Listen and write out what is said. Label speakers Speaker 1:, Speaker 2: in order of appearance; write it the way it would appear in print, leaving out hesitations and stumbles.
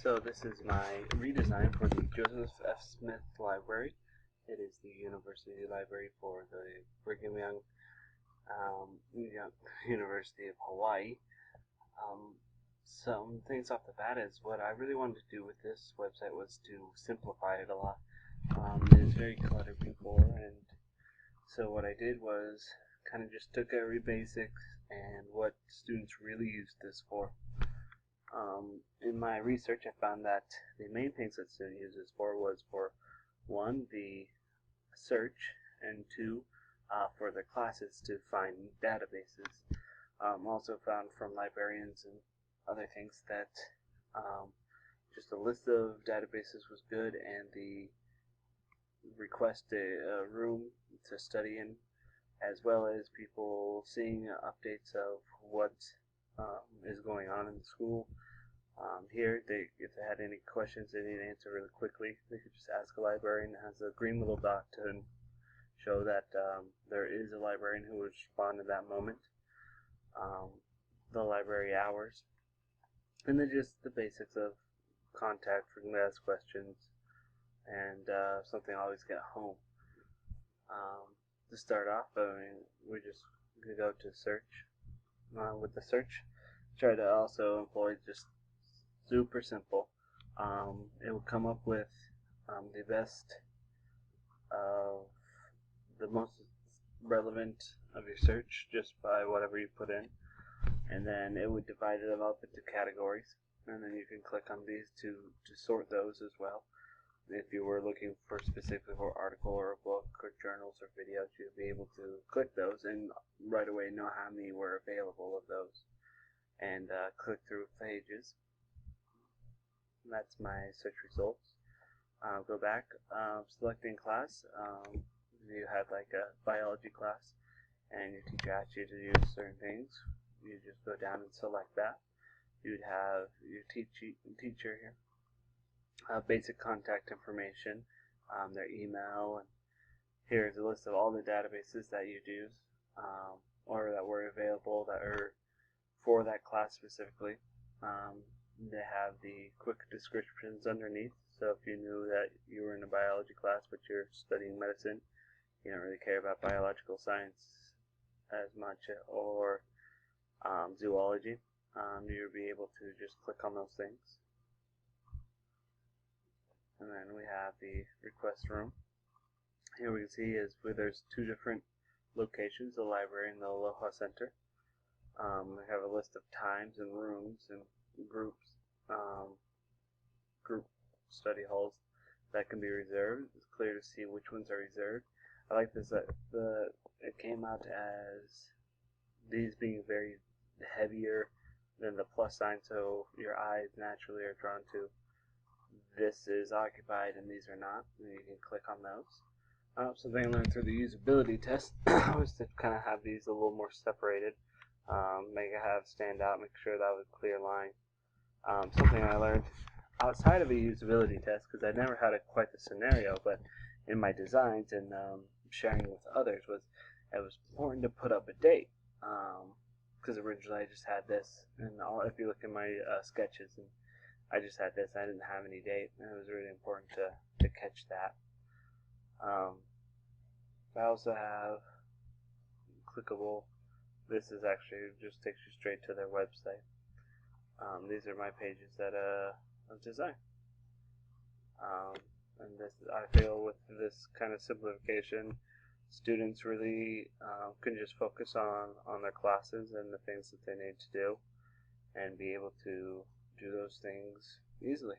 Speaker 1: So this is my redesign for the Joseph F. Smith Library. It is the university library for the Brigham Young University of Hawaii. Some things off the bat is what I really wanted to do with this website was to simplify it a lot. It is very cluttered before, and so what I did was kind of just took every basics and what students really use this for. In my research, I found that the main things that students use this for was for one, the search, and two, for their classes to find databases. Also found from librarians and other things that just a list of databases was good, and the request a room to study in, as well as people seeing updates of what is going on in the school. Here, if they had any questions they need to answer really quickly, they could just ask a librarian. It has a green little dot to show that there is a librarian who would respond in that moment. The library hours, and then just the basics of contact for them to ask questions, and something I always get home. To start off, we just go to search. With the search, try to also employ just super simple. It will come up with the best of the most relevant of your search just by whatever you put in, and then it would divide them up into categories, and then you can click on these to sort those as well. If you were looking for specifically for article or a book or journals or videos, you'd be able to click those and right away know how many were available of those, and click through pages. And that's my search results. Go back, selecting class. You had like a biology class, and your teacher asked you to use certain things. You just go down and select that. You'd have your teacher here. Basic contact information, their email, and here's a list of all the databases that you'd use or that were available that are for that class specifically. They have the quick descriptions underneath, so if you knew that you were in a biology class but you're studying medicine, you don't really care about biological science as much, or zoology, you'll be able to just click on those things. And then we have the request room. Here we can see is where there's two different locations, the library and the Aloha Center. We have a list of times and rooms and groups, group study halls that can be reserved. It's clear to see which ones are reserved. I like this that it came out as these being very heavier than the plus sign, so your eyes naturally are drawn to this is occupied and these are not, and you can click on those. Something I learned through the usability test was to kind of have these a little more separated, make it have stand out, make sure that was a clear line. Something I learned outside of a usability test, because I never had quite the scenario, but in my designs and sharing with others, was it was important to put up a date, because originally I just had this, and if you look at my sketches, and I just had this, I didn't have any date, and it was really important to catch that. I also have clickable. This is actually just takes you straight to their website. These are my pages that I've designed. And this, I feel with this kind of simplification, students really can just focus on their classes and the things that they need to do, and be able to do those things easily.